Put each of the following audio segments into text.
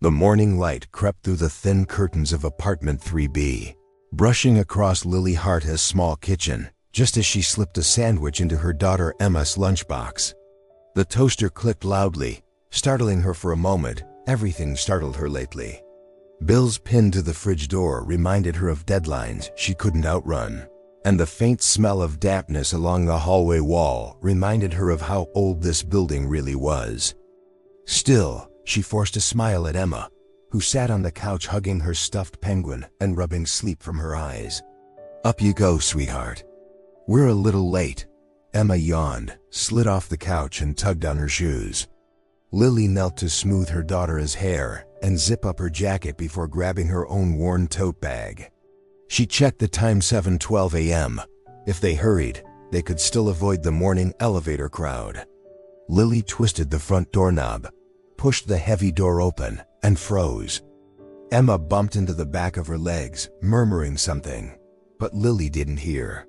The morning light crept through the thin curtains of apartment 3B, brushing across Lily Hart's small kitchen, just as she slipped a sandwich into her daughter Emma's lunchbox. The toaster clicked loudly, startling her for a moment. Everything startled her lately. Bills pinned to the fridge door reminded her of deadlines she couldn't outrun, and the faint smell of dampness along the hallway wall reminded her of how old this building really was. Still, she forced a smile at Emma, who sat on the couch hugging her stuffed penguin and rubbing sleep from her eyes. "Up you go, sweetheart." "We're a little late." Emma yawned, slid off the couch and tugged on her shoes. Lily knelt to smooth her daughter's hair and zip up her jacket before grabbing her own worn tote bag. She checked the time, 7:12 a.m. If they hurried, they could still avoid the morning elevator crowd. Lily twisted the front doorknob, pushed the heavy door open, and froze. Emma bumped into the back of her legs, murmuring something, but Lily didn't hear.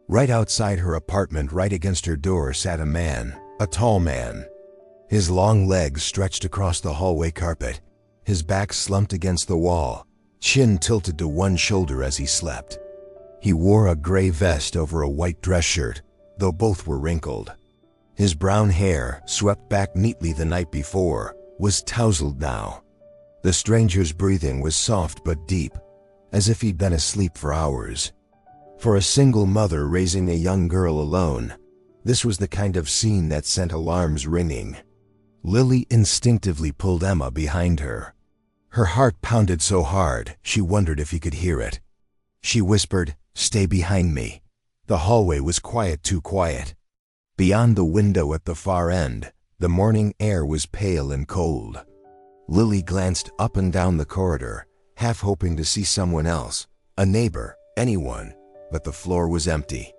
Right outside her apartment, right against her door, sat a man, a tall man. His long legs stretched across the hallway carpet, his back slumped against the wall, chin tilted to one shoulder as he slept. He wore a gray vest over a white dress shirt, though both were wrinkled. His brown hair, swept back neatly the night before, was tousled now. The stranger's breathing was soft but deep, as if he'd been asleep for hours. For a single mother raising a young girl alone, this was the kind of scene that sent alarms ringing. Lily instinctively pulled Emma behind her. Her heart pounded so hard, she wondered if he could hear it. She whispered, "Stay behind me." The hallway was quiet, too quiet. Beyond the window at the far end, the morning air was pale and cold. Lily glanced up and down the corridor, half hoping to see someone else, a neighbor, anyone, but the floor was empty.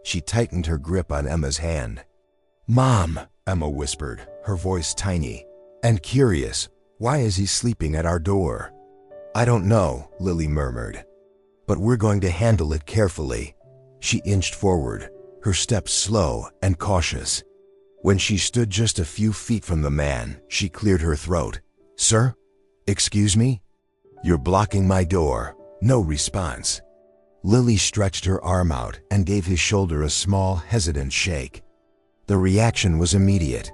She tightened her grip on Emma's hand. "Mom," Emma whispered, her voice tiny and curious. "Why is he sleeping at our door?" "I don't know," Lily murmured. "But we're going to handle it carefully." She inched forward, her steps slow and cautious. When she stood just a few feet from the man, she cleared her throat. "Sir? Excuse me?" "You're blocking my door." No response. Lily stretched her arm out and gave his shoulder a small, hesitant shake. The reaction was immediate.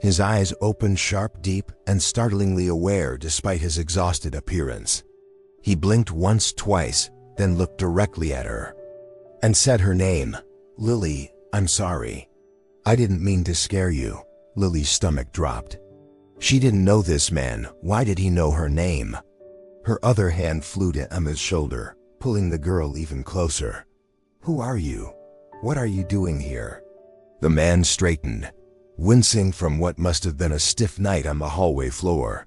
His eyes opened sharp, deep, and startlingly aware despite his exhausted appearance. He blinked once, twice, then looked directly at her and said her name. "Lily, I'm sorry. I didn't mean to scare you." Lily's stomach dropped. She didn't know this man. Why did he know her name? Her other hand flew to Emma's shoulder, pulling the girl even closer. "Who are you? What are you doing here?" The man straightened, wincing from what must have been a stiff night on the hallway floor.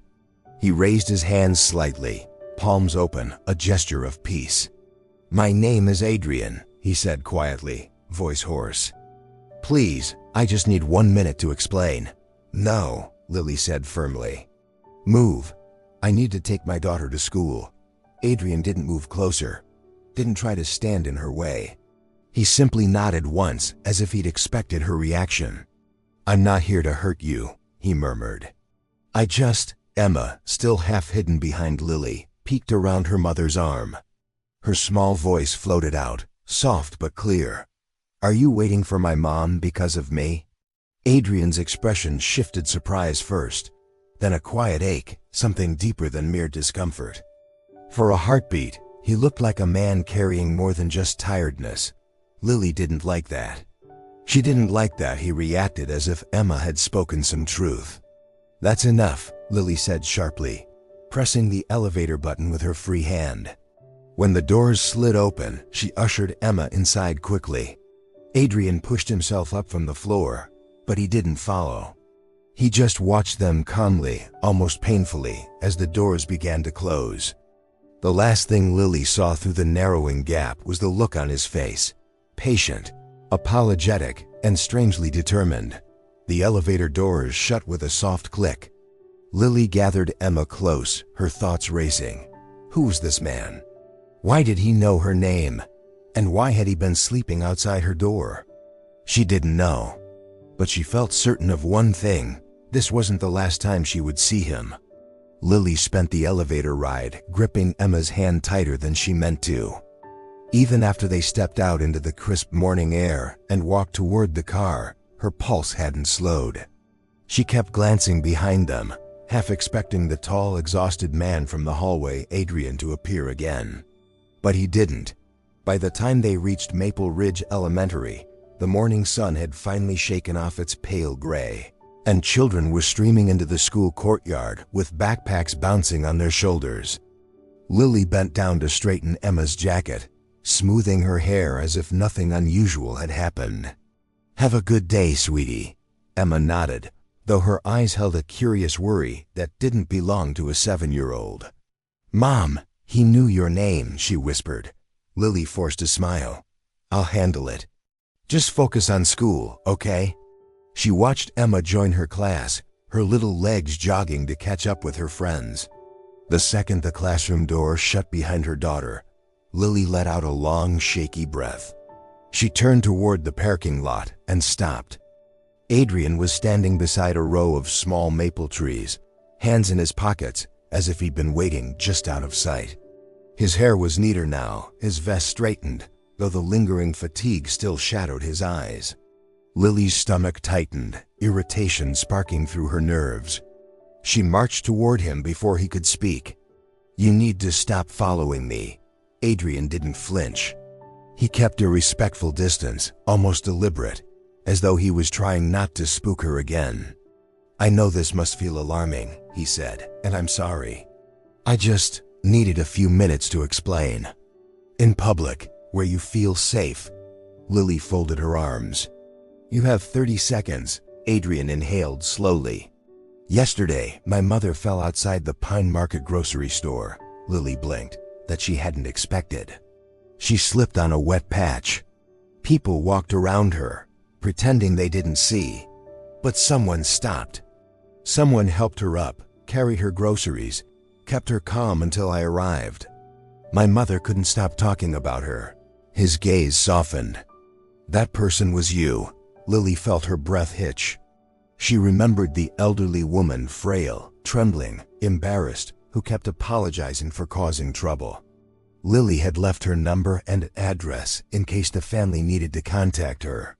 He raised his hands slightly, palms open, a gesture of peace. "My name is Adrian," he said quietly, voice hoarse. "Please, I just need 1 minute to explain." "No," Lily said firmly. "Move. I need to take my daughter to school." Adrian didn't move closer, didn't try to stand in her way. He simply nodded once, as if he'd expected her reaction. "I'm not here to hurt you," he murmured. Emma, still half hidden behind Lily, peeked around her mother's arm. Her small voice floated out, soft but clear. "Are you waiting for my mom because of me?" Adrian's expression shifted, surprise first, then a quiet ache, something deeper than mere discomfort. For a heartbeat, he looked like a man carrying more than just tiredness. Lily didn't like that. She didn't like that he reacted as if Emma had spoken some truth. "That's enough," Lily said sharply, pressing the elevator button with her free hand. When the doors slid open, she ushered Emma inside quickly. Adrian pushed himself up from the floor, but he didn't follow. He just watched them calmly, almost painfully, as the doors began to close. The last thing Lily saw through the narrowing gap was the look on his face. Patient, apologetic, and strangely determined. The elevator doors shut with a soft click. Lily gathered Emma close, her thoughts racing. Who was this man? Why did he know her name? And why had he been sleeping outside her door? She didn't know. But she felt certain of one thing: this wasn't the last time she would see him. Lily spent the elevator ride gripping Emma's hand tighter than she meant to. Even after they stepped out into the crisp morning air and walked toward the car, her pulse hadn't slowed. She kept glancing behind them, half expecting the tall, exhausted man from the hallway, Adrian, to appear again. But he didn't. By the time they reached Maple Ridge Elementary, the morning sun had finally shaken off its pale gray, and children were streaming into the school courtyard with backpacks bouncing on their shoulders. Lily bent down to straighten Emma's jacket, smoothing her hair as if nothing unusual had happened. "Have a good day, sweetie," Emma nodded, though her eyes held a curious worry that didn't belong to a 7-year-old. "Mom, he knew your name," she whispered. Lily forced a smile. "I'll handle it. Just focus on school, okay?" She watched Emma join her class, her little legs jogging to catch up with her friends. The second the classroom door shut behind her daughter, Lily let out a long, shaky breath. She turned toward the parking lot and stopped. Adrian was standing beside a row of small maple trees, hands in his pockets, as if he'd been waiting just out of sight. His hair was neater now, his vest straightened, though the lingering fatigue still shadowed his eyes. Lily's stomach tightened, irritation sparking through her nerves. She marched toward him before he could speak. "You need to stop following me." Adrian didn't flinch. He kept a respectful distance, almost deliberate, as though he was trying not to spook her again. "I know this must feel alarming," he said, "and I'm sorry. I just needed a few minutes to explain. In public, where you feel safe." Lily folded her arms. "You have 30 seconds, Adrian inhaled slowly. "Yesterday, my mother fell outside the Pine Market grocery store," Lily blinked, that she hadn't expected. "She slipped on a wet patch. People walked around her, pretending they didn't see. But someone stopped. Someone helped her up, carried her groceries, kept her calm until I arrived. My mother couldn't stop talking about her." His gaze softened. "That person was you." Lily felt her breath hitch. She remembered the elderly woman, frail, trembling, embarrassed, who kept apologizing for causing trouble. Lily had left her number and address in case the family needed to contact her.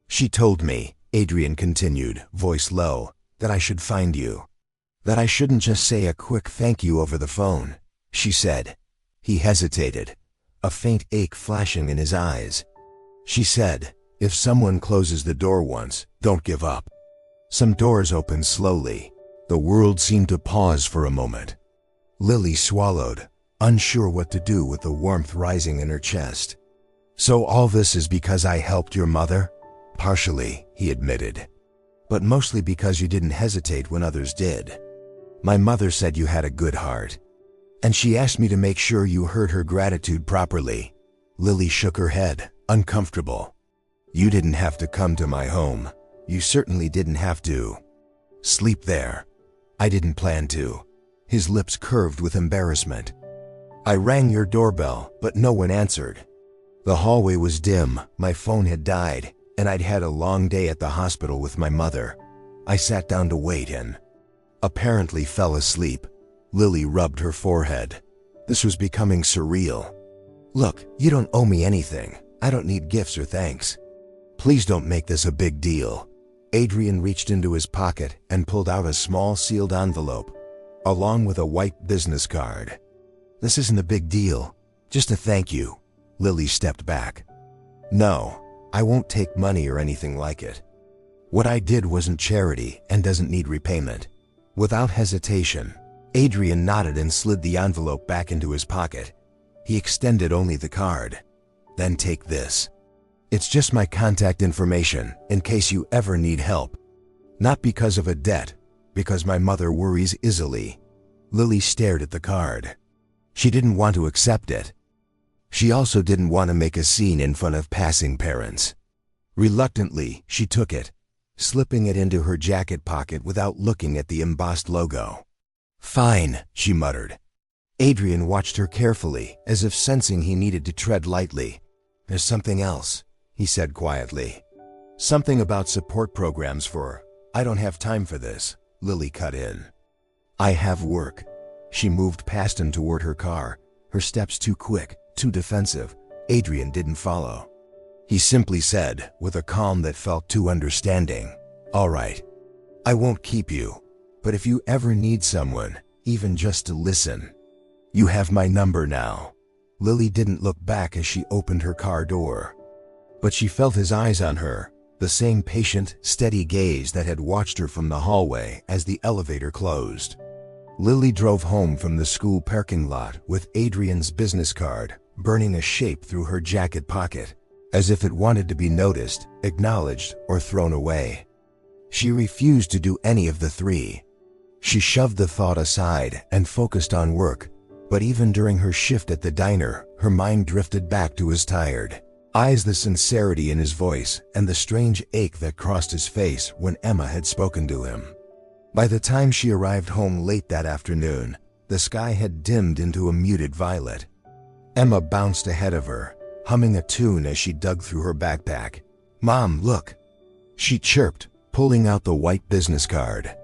"She told me," Adrian continued, voice low, "that I should find you. That I shouldn't just say a quick thank you over the phone," she said. He hesitated, a faint ache flashing in his eyes. "She said, if someone closes the door once, don't give up." Some doors opened slowly. The world seemed to pause for a moment. Lily swallowed, unsure what to do with the warmth rising in her chest. "So all this is because I helped your mother?" "Partially," he admitted. "But mostly because you didn't hesitate when others did. My mother said you had a good heart. And she asked me to make sure you heard her gratitude properly." Lily shook her head, uncomfortable. "You didn't have to come to my home. You certainly didn't have to sleep there. I didn't plan to." His lips curved with embarrassment. "I rang your doorbell, but no one answered. The hallway was dim, my phone had died, and I'd had a long day at the hospital with my mother. I sat down to wait and apparently fell asleep." Lily rubbed her forehead. This was becoming surreal. "Look, you don't owe me anything. I don't need gifts or thanks. Please don't make this a big deal." Adrian reached into his pocket and pulled out a small sealed envelope, along with a white business card. "This isn't a big deal. Just a thank you." Lily stepped back. "No, I won't take money or anything like it. What I did wasn't charity and doesn't need repayment." Without hesitation, Adrian nodded and slid the envelope back into his pocket. He extended only the card. "Then take this. It's just my contact information in case you ever need help. Not because of a debt, because my mother worries easily." Lily stared at the card. She didn't want to accept it. She also didn't want to make a scene in front of passing parents. Reluctantly, she took it, slipping it into her jacket pocket without looking at the embossed logo. "Fine," she muttered. Adrian watched her carefully, as if sensing he needed to tread lightly. "There's something else," he said quietly. "Something about support programs for—" "I don't have time for this," Lily cut in. I have work. She moved past him toward her car, her steps too quick, too defensive. Adrian didn't follow. He simply said, with a calm that felt too understanding, "All right. I won't keep you. But if you ever need someone, even just to listen, you have my number now." Lily didn't look back as she opened her car door. But she felt his eyes on her, the same patient, steady gaze that had watched her from the hallway as the elevator closed. Lily drove home from the school parking lot with Adrian's business card burning a shape through her jacket pocket, as if it wanted to be noticed, acknowledged, or thrown away. She refused to do any of the three. She shoved the thought aside and focused on work, but even during her shift at the diner, her mind drifted back to his tired eyes, the sincerity in his voice, and the strange ache that crossed his face when Emma had spoken to him. By the time she arrived home late that afternoon, the sky had dimmed into a muted violet. Emma bounced ahead of her, humming a tune as she dug through her backpack. "Mom, look," she chirped, pulling out the white business card.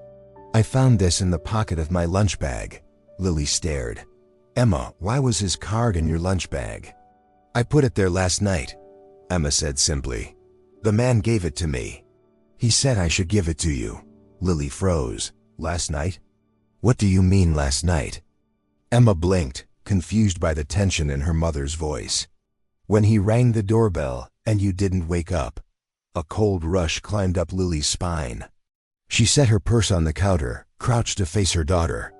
"I found this in the pocket of my lunch bag." Lily stared. "Emma, why was his card in your lunch bag?" "I put it there last night," Emma said simply. "The man gave it to me. He said I should give it to you." Lily froze. "Last night? What do you mean last night?" Emma blinked, confused by the tension in her mother's voice. "When he rang the doorbell and you didn't wake up." A cold rush climbed up Lily's spine. She set her purse on the counter, crouched to face her daughter.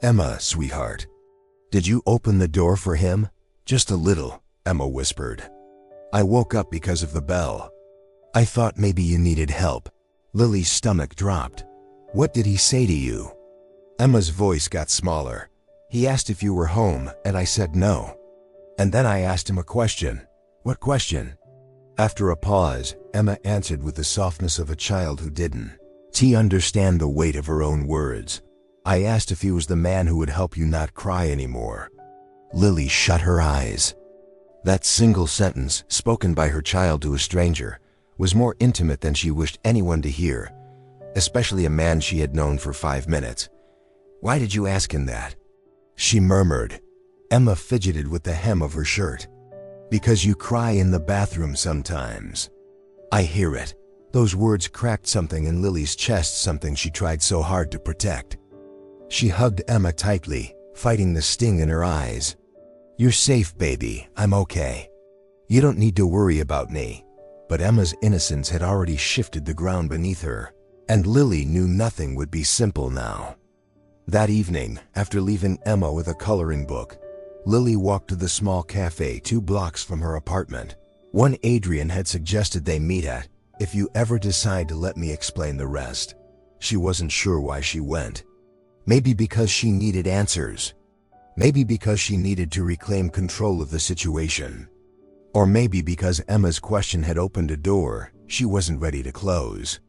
"Emma, sweetheart, did you open the door for him?" "Just a little," Emma whispered. "I woke up because of the bell. I thought maybe you needed help." Lily's stomach dropped. "What did he say to you?" Emma's voice got smaller. "He asked if you were home, and I said no. And then I asked him a question." "What question?" After a pause, Emma answered with the softness of a child who didn't understand the weight of her own words. "I asked if he was the man who would help you not cry anymore." Lily shut her eyes. That single sentence, spoken by her child to a stranger, was more intimate than she wished anyone to hear, especially a man she had known for 5 minutes. "Why did you ask him that?" she murmured. Emma fidgeted with the hem of her shirt. "Because you cry in the bathroom sometimes." "I hear it." Those words cracked something in Lily's chest, something she tried so hard to protect. She hugged Emma tightly, fighting the sting in her eyes. "You're safe, baby. I'm okay. You don't need to worry about me." But Emma's innocence had already shifted the ground beneath her, and Lily knew nothing would be simple now. That evening, after leaving Emma with a coloring book, Lily walked to the small cafe 2 blocks from her apartment, one Adrian had suggested they meet at. "If you ever decide to let me explain the rest." She wasn't sure why she went. Maybe because she needed answers. Maybe because she needed to reclaim control of the situation. Or maybe because Emma's question had opened a door she wasn't ready to close.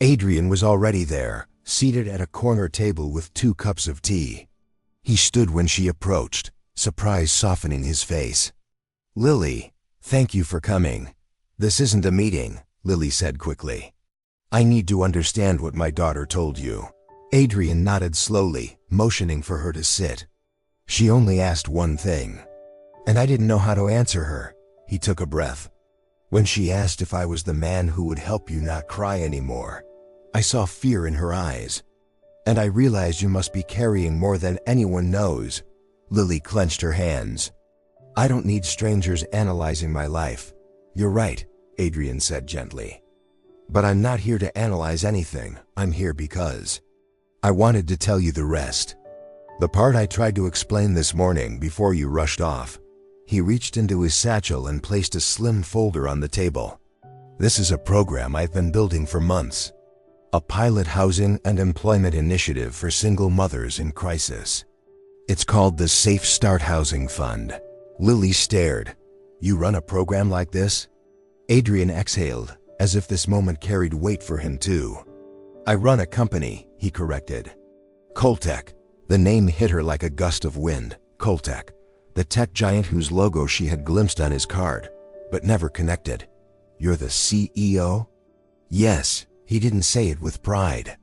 Adrian was already there, seated at a corner table with 2 cups of tea. He stood when she approached, surprise softening his face. "Lily, thank you for coming." "This isn't a meeting," Lily said quickly. "I need to understand what my daughter told you." Adrian nodded slowly, motioning for her to sit. "She only asked one thing, and I didn't know how to answer her." He took a breath. "When she asked if I was the man who would help you not cry anymore, I saw fear in her eyes. And I realized you must be carrying more than anyone knows." Lily clenched her hands. "I don't need strangers analyzing my life." "You're right," Adrian said gently. "But I'm not here to analyze anything. I'm here because I wanted to tell you the rest. The part I tried to explain this morning before you rushed off." He reached into his satchel and placed a slim folder on the table. "This is a program I've been building for months. A pilot housing and employment initiative for single mothers in crisis. It's called the Safe Start Housing Fund." Lily stared. "You run a program like this?" Adrian exhaled, as if this moment carried weight for him too. "I run a company," he corrected. "Coltech." The name hit her like a gust of wind. Coltech, the tech giant whose logo she had glimpsed on his card, but never connected. "You're the CEO?" "Yes." He didn't say it with pride.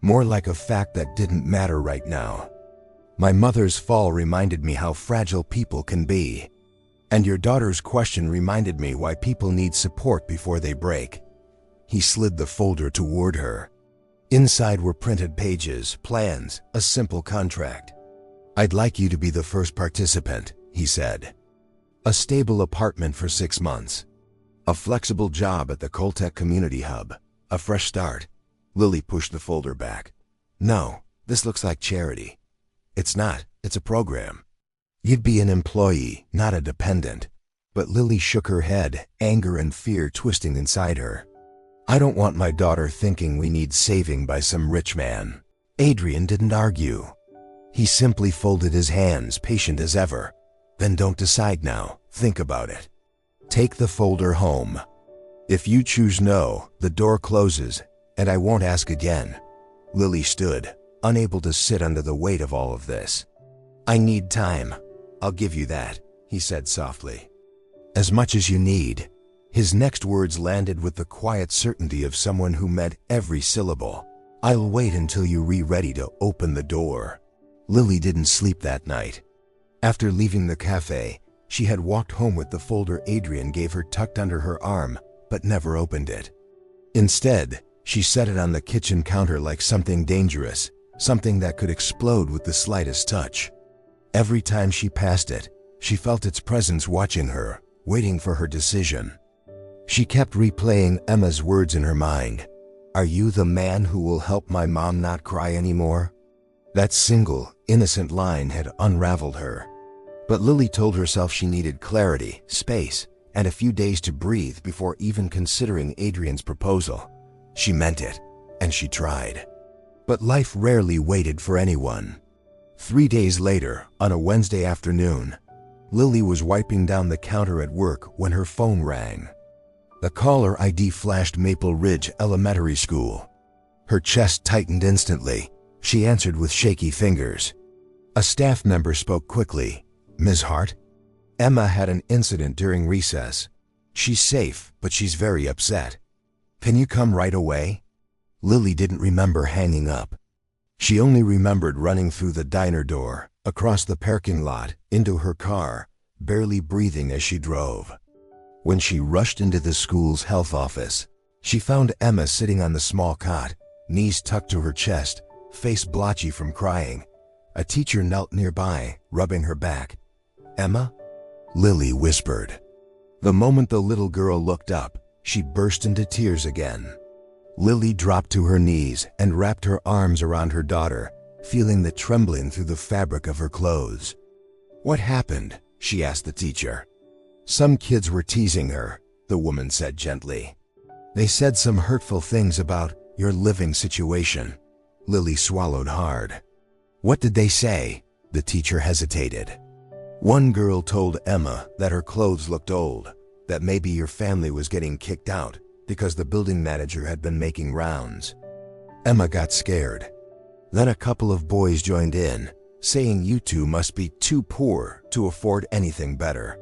more like a fact that didn't matter right now. My mother's fall reminded me how fragile people can be. And your daughter's question reminded me why people need support before they break. He slid the folder toward her. Inside were printed pages, plans, a simple contract. I'd like you to be the first participant, he said. A stable apartment for 6 months. A flexible job at the Coltech Community Hub. A fresh start. Lily pushed the folder back. No, this looks like charity. It's not, it's a program. You'd be an employee, not a dependent. But Lily shook her head, anger and fear twisting inside her. I don't want my daughter thinking we need saving by some rich man. Adrian didn't argue. He simply folded his hands, patient as ever. Then don't decide now, think about it. Take the folder home. If you choose no, the door closes, and I won't ask again. Lily stood, unable to sit under the weight of all of this. I need time. I'll give you that, he said softly. As much as you need. His next words landed with the quiet certainty of someone who meant every syllable. I'll wait until you're ready to open the door. Lily didn't sleep that night. After leaving the cafe, she had walked home with the folder Adrian gave her tucked under her arm, but never opened it. Instead, she set it on the kitchen counter like something dangerous, something that could explode with the slightest touch. Every time she passed it, she felt its presence watching her, waiting for her decision. She kept replaying Emma's words in her mind. Are you the man who will help my mom not cry anymore? That single, innocent line had unraveled her. But Lily told herself she needed clarity, space, and a few days to breathe before even considering Adrian's proposal. She meant it, and she tried. But life rarely waited for anyone. 3 days later, on a Wednesday afternoon, Lily was wiping down the counter at work when her phone rang. The caller ID flashed Maple Ridge Elementary School. Her chest tightened instantly. She answered with shaky fingers. A staff member spoke quickly. Ms. Hart? Emma had an incident during recess. She's safe, but she's very upset. Can you come right away? Lily didn't remember hanging up. She only remembered running through the diner door, across the parking lot, into her car, barely breathing as she drove. When she rushed into the school's health office, she found Emma sitting on the small cot, knees tucked to her chest, face blotchy from crying. A teacher knelt nearby, rubbing her back. Emma? Lily whispered. The moment the little girl looked up, she burst into tears again. Lily dropped to her knees and wrapped her arms around her daughter, feeling the trembling through the fabric of her clothes. What happened? She asked the teacher. Some kids were teasing her, the woman said gently. They said some hurtful things about your living situation. Lily swallowed hard. What did they say? The teacher hesitated. One girl told Emma that her clothes looked old, that maybe your family was getting kicked out because the building manager had been making rounds. Emma got scared. Then a couple of boys joined in, saying you two must be too poor to afford anything better.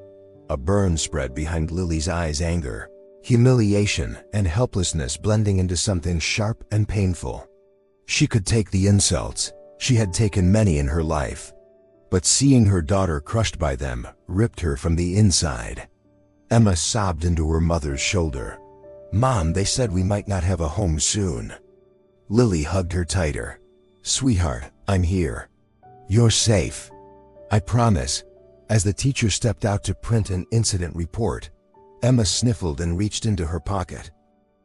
A burn spread behind Lily's eyes, anger, humiliation, and helplessness blending into something sharp and painful. She could take the insults. She had taken many in her life. But seeing her daughter crushed by them ripped her from the inside. Emma sobbed into her mother's shoulder. Mom, they said we might not have a home soon. Lily hugged her tighter. Sweetheart, I'm here. You're safe. I promise. As the teacher stepped out to print an incident report, Emma sniffled and reached into her pocket.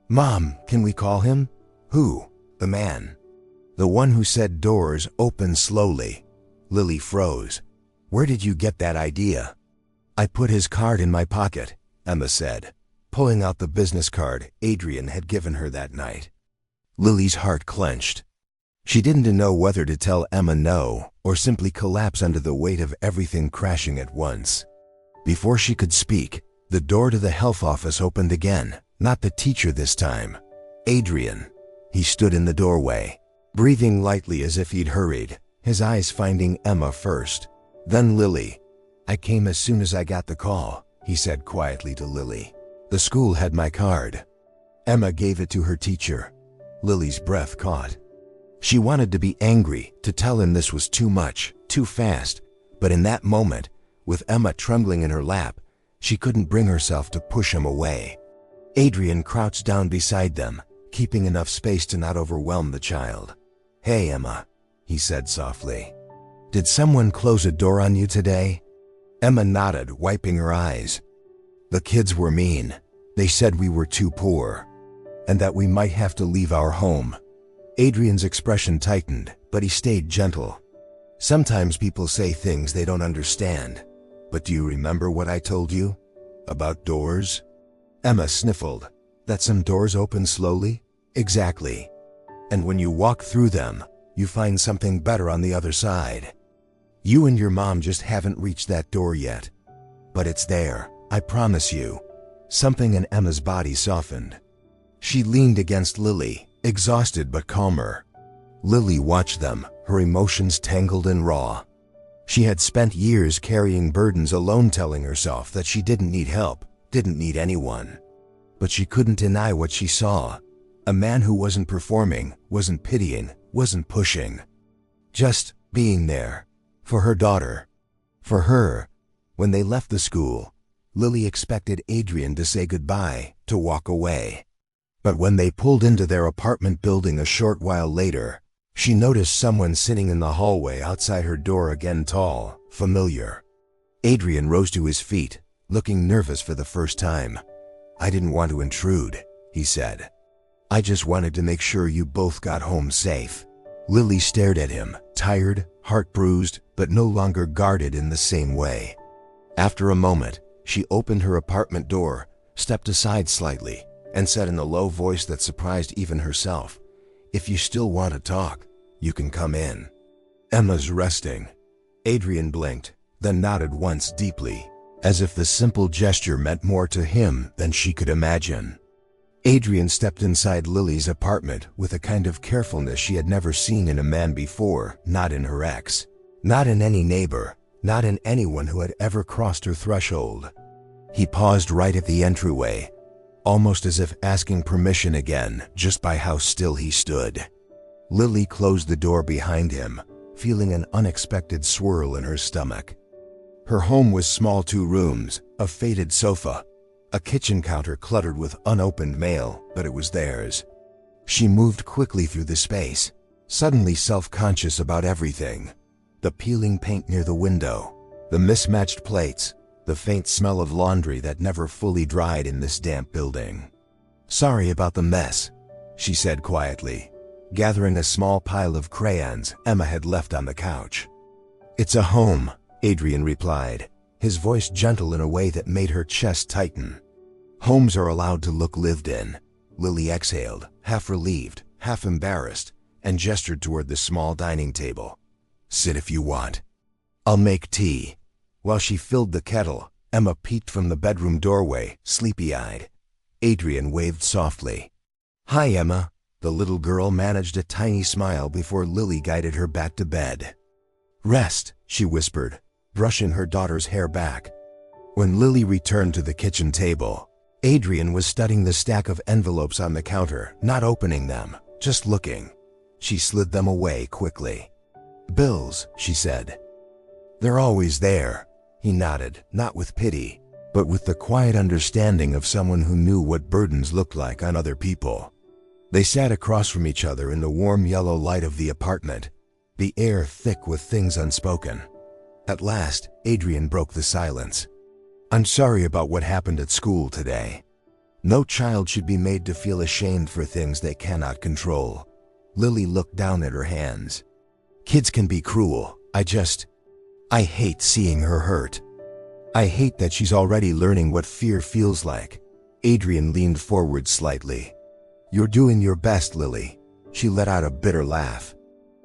Mom, can we call him? Who? The man. The one who said doors open slowly. Lily froze. Where did you get that idea? I put his card in my pocket, Emma said, pulling out the business card Adrian had given her that night. Lily's heart clenched. She didn't know whether to tell Emma no or simply collapse under the weight of everything crashing at once. Before she could speak, the door to the health office opened again, not the teacher this time. Adrian. He stood in the doorway, breathing lightly as if he'd hurried, his eyes finding Emma first. Then Lily. I came as soon as I got the call, he said quietly to Lily. The school had my card. Emma gave it to her teacher. Lily's breath caught. She wanted to be angry, to tell him this was too much, too fast, but in that moment, with Emma trembling in her lap, she couldn't bring herself to push him away. Adrian crouched down beside them, keeping enough space to not overwhelm the child. "Hey, Emma," he said softly. "Did someone close a door on you today?" Emma nodded, wiping her eyes. "The kids were mean. They said we were too poor, and that we might have to leave our home." Adrian's expression tightened, but he stayed gentle. "Sometimes people say things they don't understand. But do you remember what I told you? About doors?" Emma sniffled. "That some doors open slowly?" "Exactly. And when you walk through them, you find something better on the other side. You and your mom just haven't reached that door yet. But it's there, I promise you." Something in Emma's body softened. She leaned against Lily, exhausted but calmer. Lily watched them, her emotions tangled and raw. She had spent years carrying burdens alone, telling herself that she didn't need help, didn't need anyone. But she couldn't deny what she saw. A man who wasn't performing, wasn't pitying, wasn't pushing. Just being there. For her daughter. For her. When they left the school, Lily expected Adrian to say goodbye, to walk away. But when they pulled into their apartment building a short while later, she noticed someone sitting in the hallway outside her door again, tall, familiar. Adrian rose to his feet, looking nervous for the first time. "I didn't want to intrude," he said. "I just wanted to make sure you both got home safe." Lily stared at him, tired, heart bruised, but no longer guarded in the same way. After a moment, she opened her apartment door, stepped aside slightly, and said in a low voice that surprised even herself, "If you still want to talk, you can come in." "Emma's resting." Adrian blinked, then nodded once deeply, as if the simple gesture meant more to him than she could imagine. Adrian stepped inside Lily's apartment with a kind of carefulness she had never seen in a man before, not in her ex, not in any neighbor, not in anyone who had ever crossed her threshold. He paused right at the entryway, almost as if asking permission again, just by how still he stood. Lily closed the door behind him, feeling an unexpected swirl in her stomach. Her home was small, 2 rooms, a faded sofa, a kitchen counter cluttered with unopened mail, but it was theirs. She moved quickly through the space, suddenly self-conscious about everything. The peeling paint near the window, the mismatched plates, the faint smell of laundry that never fully dried in this damp building. "Sorry about the mess," she said quietly, gathering a small pile of crayons Emma had left on the couch. "It's a home," Adrian replied, his voice gentle in a way that made her chest tighten. "Homes are allowed to look lived in." Lily exhaled, half relieved, half embarrassed, and gestured toward the small dining table. "Sit if you want. I'll make tea." While she filled the kettle, Emma peeked from the bedroom doorway, sleepy-eyed. Adrian waved softly. "Hi, Emma." The little girl managed a tiny smile before Lily guided her back to bed. "Rest," she whispered, brushing her daughter's hair back. When Lily returned to the kitchen table, Adrian was studying the stack of envelopes on the counter, not opening them, just looking. She slid them away quickly. "Bills," she said. "They're always there." He nodded, not with pity, but with the quiet understanding of someone who knew what burdens looked like on other people. They sat across from each other in the warm yellow light of the apartment, the air thick with things unspoken. At last, Adrian broke the silence. "I'm sorry about what happened at school today. No child should be made to feel ashamed for things they cannot control." Lily looked down at her hands. "Kids can be cruel. I hate seeing her hurt. I hate that she's already learning what fear feels like." Adrian leaned forward slightly. "You're doing your best, Lily." She let out a bitter laugh.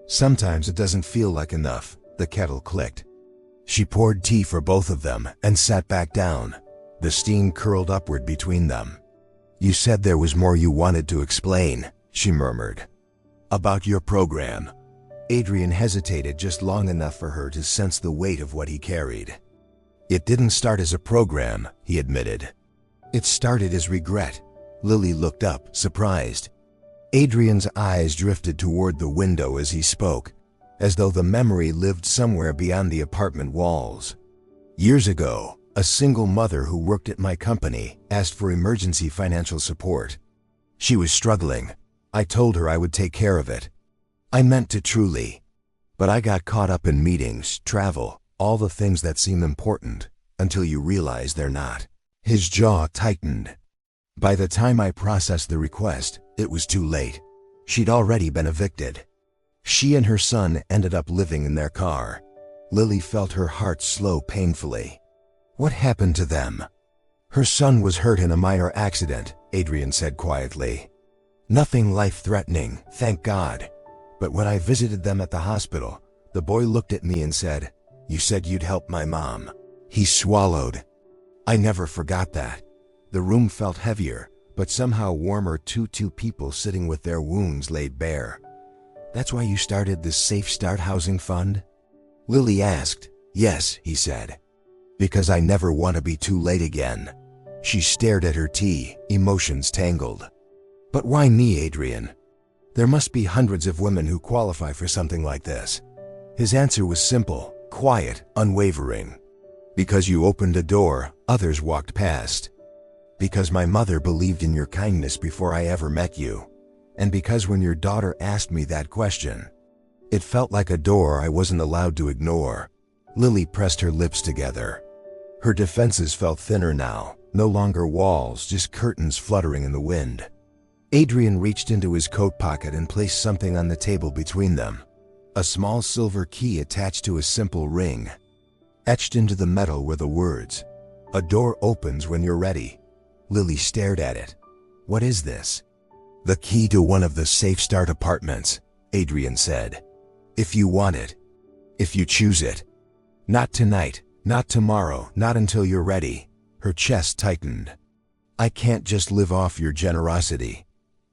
"Sometimes it doesn't feel like enough." The kettle clicked. She poured tea for both of them and sat back down. The steam curled upward between them. "You said there was more you wanted to explain," she murmured. "About your program." Adrian hesitated just long enough for her to sense the weight of what he carried. "It didn't start as a program," he admitted. "It started as regret." Lily looked up, surprised. Adrian's eyes drifted toward the window as he spoke, as though the memory lived somewhere beyond the apartment walls. Years ago, a single mother who worked at my company asked for emergency financial support. She was struggling. I told her I would take care of it. I meant to truly. But I got caught up in meetings, travel, all the things that seem important, until you realize they're not. His jaw tightened. By the time I processed the request, it was too late. She'd already been evicted. She and her son ended up living in their car. Lily felt her heart slow painfully. What happened to them? Her son was hurt in a minor accident, Adrian said quietly. Nothing life-threatening, thank God. But when I visited them at the hospital, the boy looked at me and said, "You said you'd help my mom." He swallowed. I never forgot that. The room felt heavier, but somehow warmer. Two people sitting with their wounds laid bare. "That's why you started this Safe Start housing fund?" Lily asked. "Yes," he said. "Because I never want to be too late again." She stared at her tea, emotions tangled. "But why me, Adrian? There must be hundreds of women who qualify for something like this." His answer was simple, quiet, unwavering. "Because you opened a door, others walked past. Because my mother believed in your kindness before I ever met you. And because when your daughter asked me that question, it felt like a door I wasn't allowed to ignore." Lily pressed her lips together. Her defenses felt thinner now, no longer walls, just curtains fluttering in the wind. Adrian reached into his coat pocket and placed something on the table between them. A small silver key attached to a simple ring. Etched into the metal were the words, "A door opens when you're ready." Lily stared at it. "What is this?" "The key to one of the Safe Start apartments," Adrian said. "If you want it. If you choose it. Not tonight, not tomorrow, not until you're ready." Her chest tightened. "I can't just live off your generosity."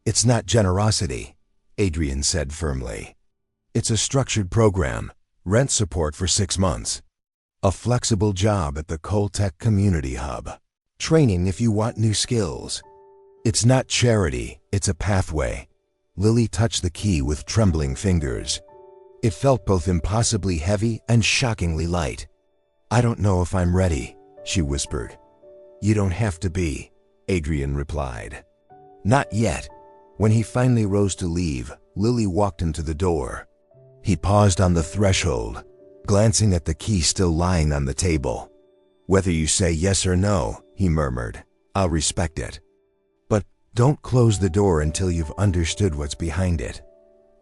"It's not generosity," Adrian said firmly. "It's a structured program, rent support for 6 months. A flexible job at the Coltech Community Hub. Training if you want new skills. It's not charity, it's a pathway." Lily touched the key with trembling fingers. It felt both impossibly heavy and shockingly light. "I don't know if I'm ready," she whispered. "You don't have to be," Adrian replied. "Not yet." When he finally rose to leave, Lily walked him to the door. He paused on the threshold, glancing at the key still lying on the table. "Whether you say yes or no," he murmured, "I'll respect it. But don't close the door until you've understood what's behind it."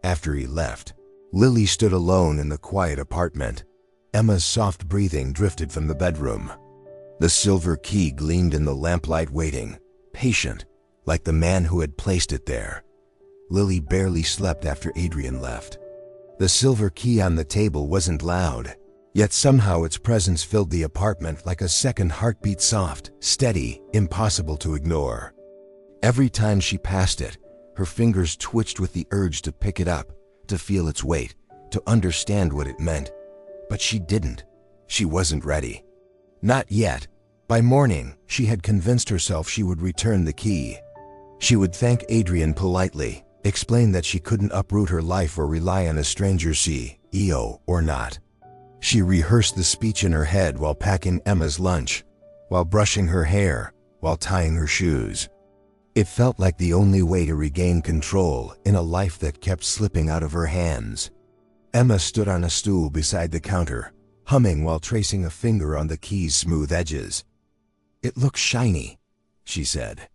After he left, Lily stood alone in the quiet apartment. Emma's soft breathing drifted from the bedroom. The silver key gleamed in the lamplight, waiting, patient, like the man who had placed it there. Lily barely slept after Adrian left. The silver key on the table wasn't loud, yet somehow its presence filled the apartment like a second heartbeat, soft, steady, impossible to ignore. Every time she passed it, her fingers twitched with the urge to pick it up, to feel its weight, to understand what it meant. But she didn't. She wasn't ready. Not yet. By morning, she had convinced herself she would return the key. She would thank Adrian politely, explain that she couldn't uproot her life or rely on a stranger, CEO or not. She rehearsed the speech in her head while packing Emma's lunch, while brushing her hair, while tying her shoes. It felt like the only way to regain control in a life that kept slipping out of her hands. Emma stood on a stool beside the counter, humming while tracing a finger on the key's smooth edges. "It looks shiny," she said.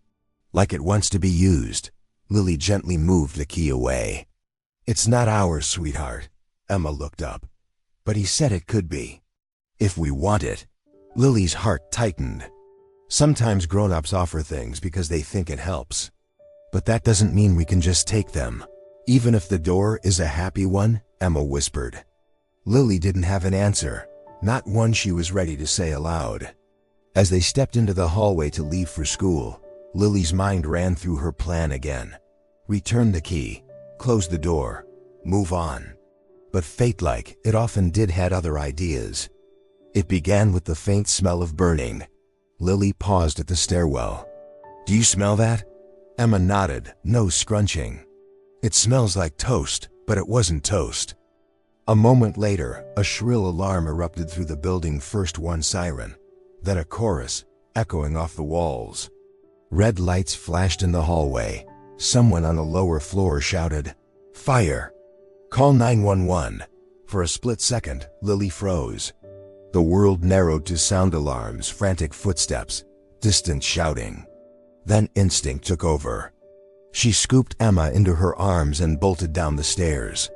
"Like it wants to be used." Lily gently moved the key away. "It's not ours, sweetheart." Emma looked up. "But he said it could be. If we want it." Lily's heart tightened. Sometimes grown-ups offer things because they think it helps. But that doesn't mean we can just take them. "Even if the door is a happy one," Emma whispered. Lily didn't have an answer, not one she was ready to say aloud. As they stepped into the hallway to leave for school, Lily's mind ran through her plan again. Return the key, close the door, move on. But fate-like, it often did, had other ideas. It began with the faint smell of burning. Lily paused at the stairwell. "Do you smell that?" Emma nodded, nose scrunching. It smells like toast, but it wasn't toast. A moment later, a shrill alarm erupted through the building, first one siren, then a chorus, echoing off the walls. Red lights flashed in the hallway. Someone on a lower floor shouted, "Fire! Call 911. For a split second, Lily froze. The world narrowed to sound alarms, frantic footsteps, distant shouting. Then instinct took over. She scooped Emma into her arms and bolted down the stairs.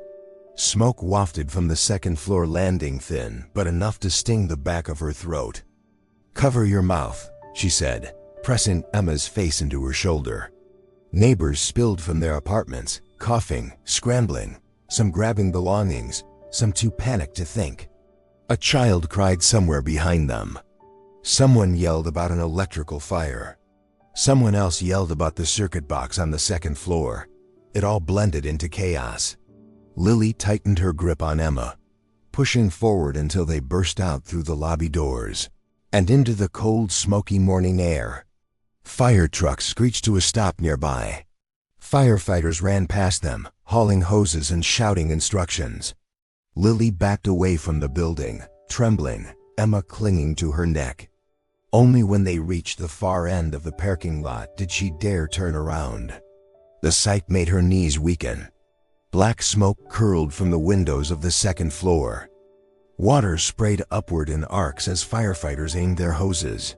Smoke wafted from the second-floor landing, thin but enough to sting the back of her throat. "Cover your mouth," she said, pressing Emma's face into her shoulder. Neighbors spilled from their apartments, coughing, scrambling, some grabbing belongings, some too panicked to think. A child cried somewhere behind them. Someone yelled about an electrical fire. Someone else yelled about the circuit box on the second floor. It all blended into chaos. Lily tightened her grip on Emma, pushing forward until they burst out through the lobby doors and into the cold, smoky morning air. Fire trucks screeched to a stop nearby. Firefighters ran past them, hauling hoses and shouting instructions. Lily backed away from the building, trembling, Emma clinging to her neck. Only when they reached the far end of the parking lot did she dare turn around. The sight made her knees weaken. Black smoke curled from the windows of the second floor. Water sprayed upward in arcs as firefighters aimed their hoses.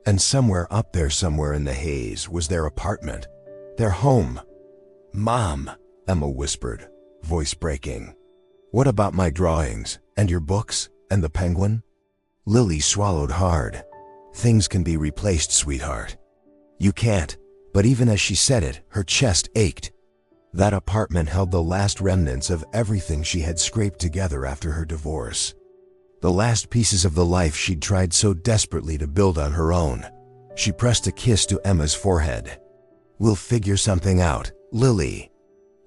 And somewhere up there, somewhere in the haze, was their apartment, their home. "Mom," Emma whispered, voice breaking. "What about my drawings, and your books, and the penguin?" Lily swallowed hard. "Things can be replaced, sweetheart." "You can't," but even as she said it, her chest ached. That apartment held the last remnants of everything she had scraped together after her divorce. The last pieces of the life she'd tried so desperately to build on her own. She pressed a kiss to Emma's forehead. "We'll figure something out, Lily."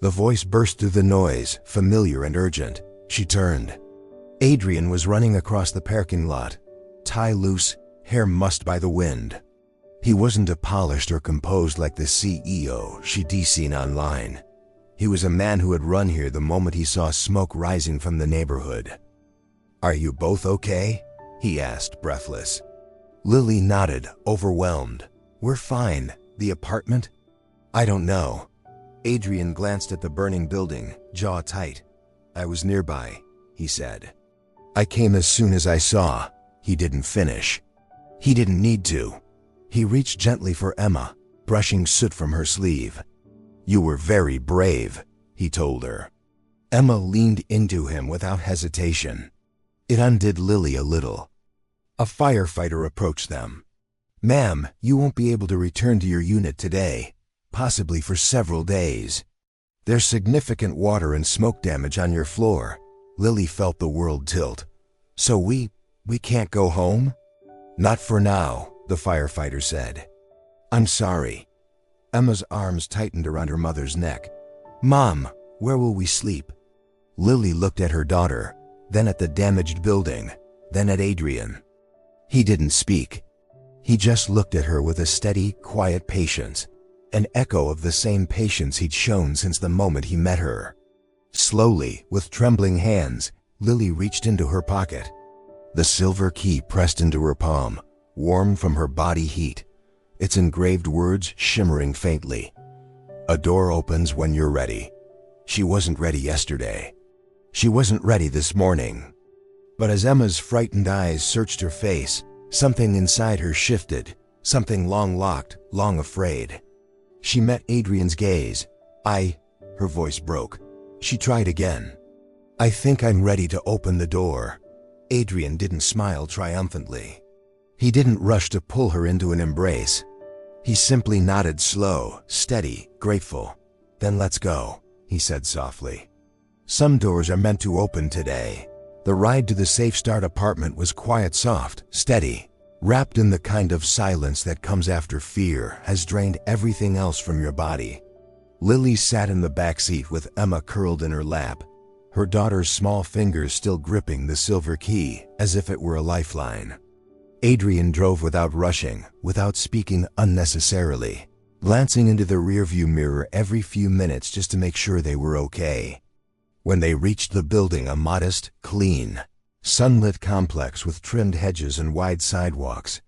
The voice burst through the noise, familiar and urgent. She turned. Adrian was running across the parking lot, tie loose, hair mussed by the wind. He wasn't polished or composed like the CEO she'd seen online. He was a man who had run here the moment he saw smoke rising from the neighborhood. "Are you both okay?" he asked, breathless. Lily nodded, overwhelmed. "We're fine. The apartment?" "I don't know." Adrian glanced at the burning building, jaw tight. "I was nearby," he said. "I came as soon as I saw." He didn't finish. He didn't need to. He reached gently for Emma, brushing soot from her sleeve. "You were very brave," he told her. Emma leaned into him without hesitation. It undid Lily a little. A firefighter approached them. "Ma'am, you won't be able to return to your unit today, possibly for several days. There's significant water and smoke damage on your floor." Lily felt the world tilt. "So we can't go home?" "Not for now," the firefighter said. "I'm sorry." Emma's arms tightened around her mother's neck. "Mom, where will we sleep?" Lily looked at her daughter, then at the damaged building, then at Adrian. He didn't speak. He just looked at her with a steady, quiet patience, an echo of the same patience he'd shown since the moment he met her. Slowly, with trembling hands, Lily reached into her pocket. The silver key pressed into her palm, warm from her body heat, its engraved words shimmering faintly. "A door opens when you're ready." She wasn't ready yesterday. She wasn't ready this morning. But as Emma's frightened eyes searched her face, something inside her shifted, something long locked, long afraid. She met Adrian's gaze. Her voice broke. She tried again. "I think I'm ready to open the door." Adrian didn't smile triumphantly. He didn't rush to pull her into an embrace. He simply nodded, slow, steady, grateful. "Then let's go," he said softly. "Some doors are meant to open today." The ride to the Safe Start apartment was quiet, soft, steady, wrapped in the kind of silence that comes after fear has drained everything else from your body. Lily sat in the back seat with Emma curled in her lap, her daughter's small fingers still gripping the silver key as if it were a lifeline. Adrian drove without rushing, without speaking unnecessarily. glancing into the rearview mirror every few minutes just to make sure they were okay. When they reached the building, a modest, clean, sunlit complex with trimmed hedges and wide sidewalks,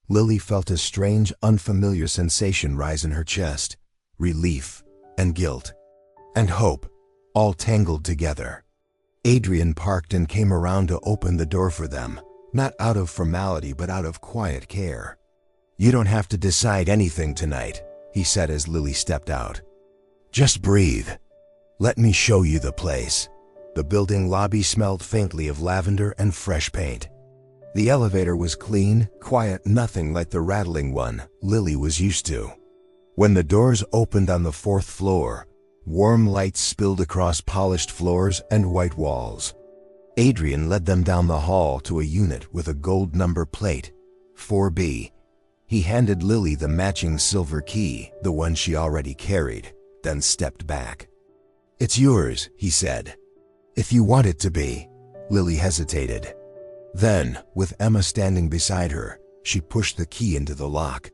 Lily felt a strange, unfamiliar sensation rise in her chest. Relief and guilt and hope, all tangled together. Adrian parked and came around to open the door for them, not out of formality but out of quiet care. "You don't have to decide anything tonight," he said as Lily stepped out. "Just breathe. Let me show you the place." The building lobby smelled faintly of lavender and fresh paint. The elevator was clean, quiet, nothing like the rattling one Lily was used to. When the doors opened on the 4th floor, warm lights spilled across polished floors and white walls. Adrian led them down the hall to a unit with a gold number plate, 4B. He handed Lily the matching silver key, the one she already carried, then stepped back. "It's yours," he said. "If you want it to be." Lily hesitated. Then, with Emma standing beside her, she pushed the key into the lock.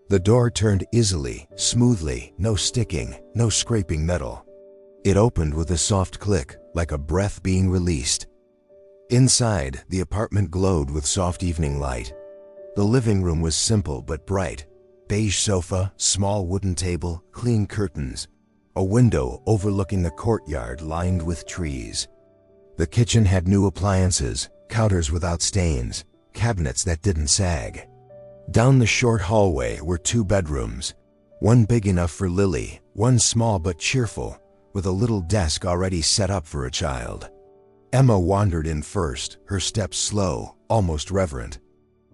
The door turned easily, smoothly, no sticking, no scraping metal. It opened with a soft click, like a breath being released. Inside, the apartment glowed with soft evening light. The living room was simple but bright. Beige sofa, small wooden table, clean curtains. A window overlooking the courtyard lined with trees. The kitchen had new appliances, counters without stains, cabinets that didn't sag. Down the short hallway were 2 bedrooms, one big enough for Lily, one small but cheerful, with a little desk already set up for a child. Emma wandered in first, her steps slow, almost reverent.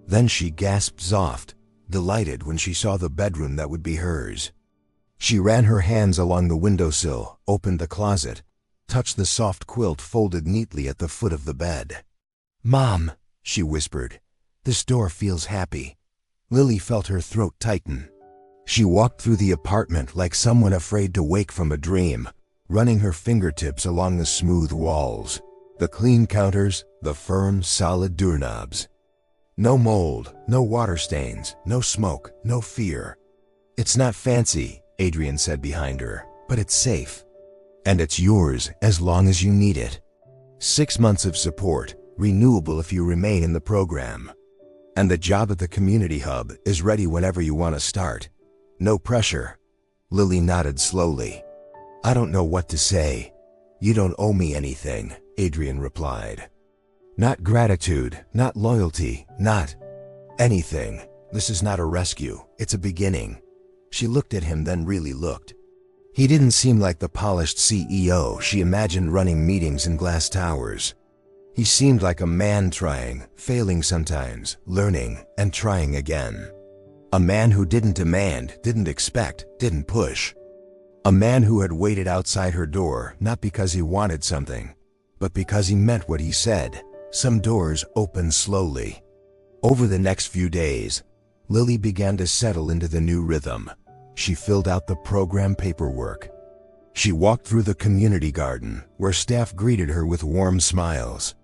Then she gasped soft, delighted when she saw the bedroom that would be hers. She ran her hands along the windowsill, opened the closet, touched the soft quilt folded neatly at the foot of the bed. "Mom," she whispered, "this door feels happy." Lily felt her throat tighten. She walked through the apartment like someone afraid to wake from a dream, running her fingertips along the smooth walls, the clean counters, the firm, solid doorknobs. No mold, no water stains, no smoke, no fear. "It's not fancy," Adrian said behind her, "but it's safe. And it's yours as long as you need it. 6 months of support, renewable if you remain in the program. And the job at the community hub is ready whenever you want to start. No pressure." Lily nodded slowly. "I don't know what to say." "You don't owe me anything," Adrian replied. "Not gratitude, not loyalty, not anything. This is not a rescue, it's a beginning." She looked at him, then really looked. He didn't seem like the polished CEO she imagined running meetings in glass towers. He seemed like a man trying, failing sometimes, learning, and trying again. A man who didn't demand, didn't expect, didn't push. A man who had waited outside her door, not because he wanted something, but because he meant what he said. Some doors opened slowly. Over the next few days, Lily began to settle into the new rhythm. She filled out the program paperwork. She walked through the community garden, where staff greeted her with warm smiles.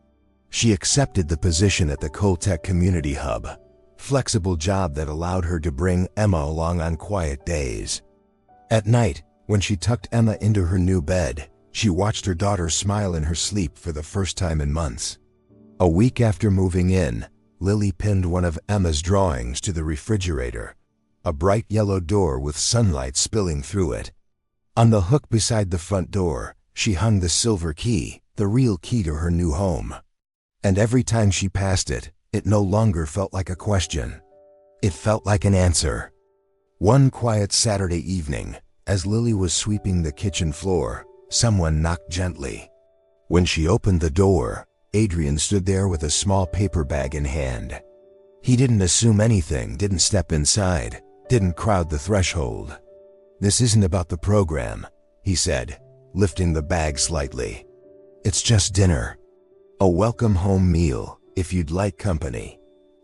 She accepted the position at the Coltech Community Hub, flexible job that allowed her to bring Emma along on quiet days. At night, when she tucked Emma into her new bed, she watched her daughter smile in her sleep for the first time in months. A week after moving in, Lily pinned one of Emma's drawings to the refrigerator, a bright yellow door with sunlight spilling through it. On the hook beside the front door, she hung the silver key, the real key to her new home. And every time she passed it, it no longer felt like a question. It felt like an answer. One quiet Saturday evening, as Lily was sweeping the kitchen floor, someone knocked gently. When she opened the door, Adrian stood there with a small paper bag in hand. He didn't assume anything, didn't step inside, didn't crowd the threshold. "This isn't about the program," he said, lifting the bag slightly. "It's just dinner. A welcome home meal, if you'd like company."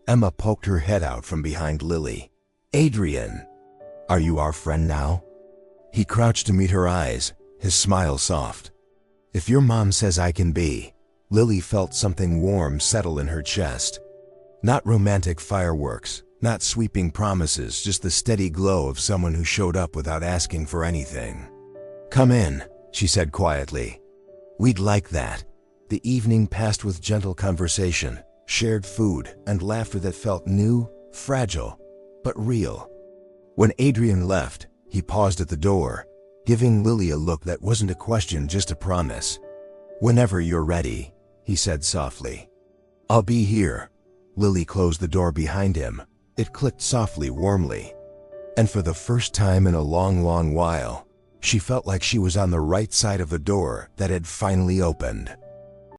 Emma poked her head out from behind Lily. "Adrian, are you our friend now?" He crouched to meet her eyes, his smile soft. "If your mom says I can be." Lily felt something warm settle in her chest. Not romantic fireworks, Not sweeping promises, just the steady glow of someone who showed up without asking for anything. "Come in," she said quietly. "We'd like that." The evening passed with gentle conversation, shared food, and laughter that felt new, fragile, but real. When Adrian left, he paused at the door, giving Lily a look that wasn't a question, just a promise. "Whenever you're ready," he said softly. "I'll be here." Lily closed the door behind him. It clicked softly, warmly. And for the first time in a long while, she felt like she was on the right side of the door that had finally opened.